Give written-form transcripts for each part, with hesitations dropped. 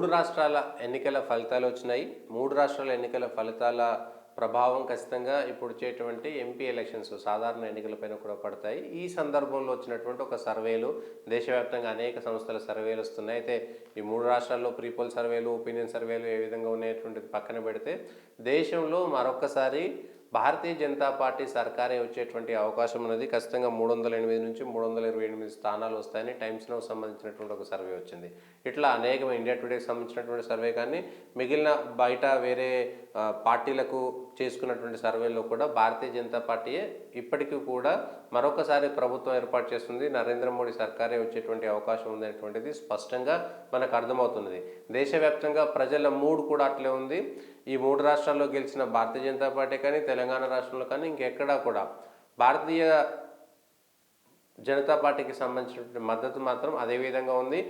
3 రాష్ట్రాల ఎన్నికల ఫలితాలు వచ్చినాయి. 3 రాష్ట్రాల ఎన్నికల ఫలితాల ప్రభావం ఖచ్చితంగా ఇప్పుడు వచ్చేటువంటి ఎంపీ ఎలక్షన్స్ సాధారణ ఎన్నికలపైన కూడా పడతాయి. ఈ సందర్భంలో వచ్చినటువంటి ఒక సర్వేలు దేశవ్యాప్తంగా అనేక సంస్థల సర్వేలు వస్తున్నాయి. అయితే ఈ 3 రాష్ట్రాల్లో ప్రీపోల్ సర్వేలు, ఒపీనియన్ సర్వేలు ఏ విధంగా ఉన్నాయటువంటిది పక్కన పెడితే దేశంలో మరొకసారి భారతీయ జనతా పార్టీ సర్కారే వచ్చేటువంటి అవకాశం ఉన్నది. ఖచ్చితంగా 308 నుంచి 328 స్థానాలు వస్తాయని టైమ్స్ నౌ సంబంధించినటువంటి ఒక సర్వే వచ్చింది. ఇట్లా అనేక ఇండియా టుడేకి సంబంధించినటువంటి సర్వే కానీ మిగిలిన బయట వేరే పార్టీలకు చేసుకున్నటువంటి సర్వేలో కూడా భారతీయ జనతా పార్టీయే ఇప్పటికీ కూడా మరొకసారి ప్రభుత్వం ఏర్పాటు చేస్తుంది, నరేంద్ర మోడీ సర్కారే వచ్చేటువంటి అవకాశం ఉందనేటువంటిది స్పష్టంగా మనకు అర్థమవుతున్నది. దేశవ్యాప్తంగా ప్రజల మూడ్ కూడా అట్లే ఉంది. ఈ 3 రాష్ట్రాల్లో గెలిచిన భారతీయ జనతా పార్టీ కానీ, తెలంగాణ రాష్ట్రంలో కానీ ఇంకెక్కడా కూడా భారతీయ జనతా పార్టీకి సంబంధించినటువంటి మద్దతు మాత్రం అదే విధంగా ఉంది.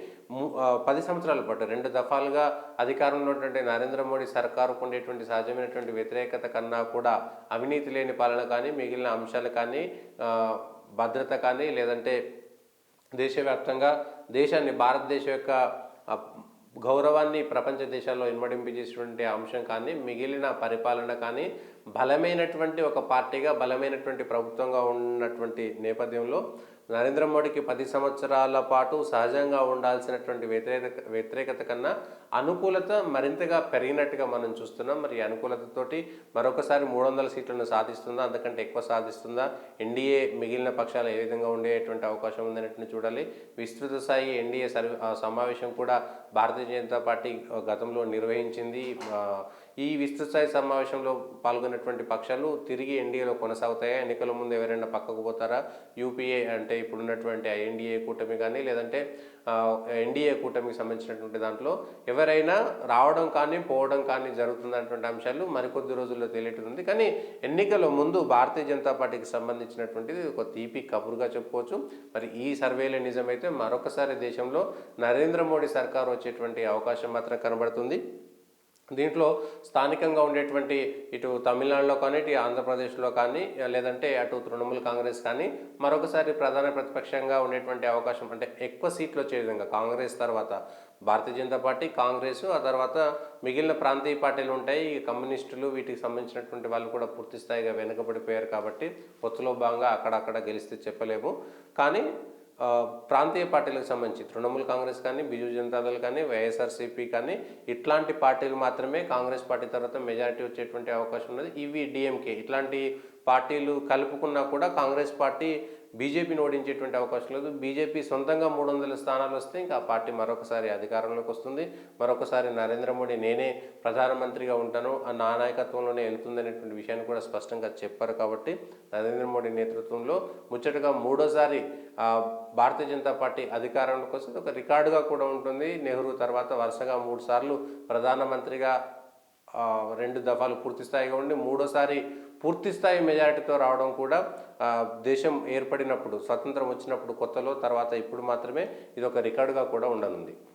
10 సంవత్సరాల పాటు 2 దఫాలుగా అధికారంలో ఉన్నటువంటి నరేంద్ర మోడీ సర్కారుకు ఉండేటువంటి సహజమైనటువంటి వ్యతిరేకత కన్నా కూడా అవినీతి లేని పాలన కానీ, మిగిలిన అంశాలు కానీ, భద్రత కానీ, లేదంటే దేశవ్యాప్తంగా భారతదేశం యొక్క గౌరవాన్ని ప్రపంచ దేశాల్లో ఇన్మడింపజేసినటువంటి అంశం కానీ, మిగిలిన పరిపాలన కానీ బలమైనటువంటి ఒక పార్టీగా, బలమైనటువంటి ప్రభుత్వంగా ఉన్నటువంటి నేపథ్యంలో నరేంద్ర మోడీకి 10 సంవత్సరాల పాటు సహజంగా ఉండాల్సినటువంటి వ్యతిరేకత కన్నా అనుకూలత మరింతగా పెరిగినట్టుగా మనం చూస్తున్నాం. మరి అనుకూలతతోటి మరొకసారి 300 సీట్లను సాధిస్తుందా, అంతకంటే ఎక్కువ సాధిస్తుందా, ఎన్డీఏ మిగిలిన పక్షాలు ఏ విధంగా ఉండేటువంటి అవకాశం ఉందనేటువంటి చూడాలి. విస్తృత స్థాయి ఎన్డీఏ సమావేశం కూడా భారతీయ జనతా పార్టీ గతంలో నిర్వహించింది. ఈ విస్తృత స్థాయి సమావేశంలో పాల్గొన్నటువంటి పక్షాలు తిరిగి ఎన్డీఏలో కొనసాగుతాయా, ఎన్నికల ముందు ఎవరైనా పక్కకు పోతారా, యూపీఏ అంటే ఇప్పుడున్నటువంటి ఎన్డీఏ కూటమి కానీ, లేదంటే ఎన్డీఏ కూటమికి సంబంధించినటువంటి దాంట్లో ఎవరైనా రావడం కానీ పోవడం కానీ జరుగుతున్నటువంటి అంశాలు మరికొద్ది రోజుల్లో తెలియటుంది. కానీ ఎన్నికల ముందు భారతీయ జనతా పార్టీకి సంబంధించినటువంటిది ఒక తీపి కబురుగా చెప్పుకోవచ్చు. మరి ఈ సర్వేలే నిజమైతే మరొకసారి దేశంలో నరేంద్ర మోడీ సర్కారు వచ్చేటువంటి అవకాశం మాత్రం కనబడుతుంది. దీంట్లో స్థానికంగా ఉండేటువంటి ఇటు తమిళనాడులో కానీ, ఇటు ఆంధ్రప్రదేశ్లో కానీ, లేదంటే అటు తృణమూల్ కాంగ్రెస్ కానీ మరొకసారి ప్రధాన ప్రతిపక్షంగా ఉండేటువంటి అవకాశం, అంటే ఎక్కువ సీట్లు వచ్చే విధంగా కాంగ్రెస్ తర్వాత భారతీయ జనతా పార్టీ, కాంగ్రెస్, ఆ తర్వాత మిగిలిన ప్రాంతీయ పార్టీలు ఉంటాయి, కమ్యూనిస్టులు, వీటికి సంబంధించినటువంటి వాళ్ళు కూడా పూర్తి స్థాయిగా వెనుకబడిపోయారు. కాబట్టి పొత్తులో భాగంగా అక్కడక్కడ గెలిస్తే చెప్పలేము. కానీ ప్రాంతీయ పార్టీలకు సంబంధించి తృణమూల్ కాంగ్రెస్ కానీ, బిజు జనతాదళ్ కానీ, వైఎస్ఆర్సీపీ కానీ ఇట్లాంటి పార్టీలు మాత్రమే కాంగ్రెస్ పార్టీ తర్వాత మెజారిటీ వచ్చేటువంటి అవకాశం ఉన్నది. ఇవి డిఎంకే ఇట్లాంటి పార్టీలు కలుపుకున్నా కూడా కాంగ్రెస్ పార్టీ బీజేపీని ఓడించేటువంటి అవకాశం లేదు. బీజేపీ సొంతంగా 300 స్థానాలు వస్తే ఇంకా ఆ పార్టీ మరొకసారి అధికారంలోకి వస్తుంది. మరొకసారి నరేంద్ర మోడీ నేనే ప్రధానమంత్రిగా ఉంటాను, నా నాయకత్వంలోనే వెళ్తుంది అనేటువంటి విషయాన్ని కూడా స్పష్టంగా చెప్పారు. కాబట్టి నరేంద్ర మోడీ నేతృత్వంలో ముచ్చటగా మూడోసారి భారతీయ జనతా పార్టీ అధికారంలోకి వస్తుంది. ఒక రికార్డుగా కూడా ఉంటుంది. నెహ్రూ తర్వాత వరుసగా 3 సార్లు ప్రధానమంత్రిగా 2 దఫాలు పూర్తి స్థాయిగా ఉండి మూడోసారి పూర్తి స్థాయి మెజారిటీతో రావడం కూడా దేశం ఏర్పడినప్పుడు, స్వతంత్రం వచ్చినప్పుడు కొత్తలో, తర్వాత ఇప్పుడు మాత్రమే ఇది ఒక రికార్డుగా కూడా ఉండనుంది.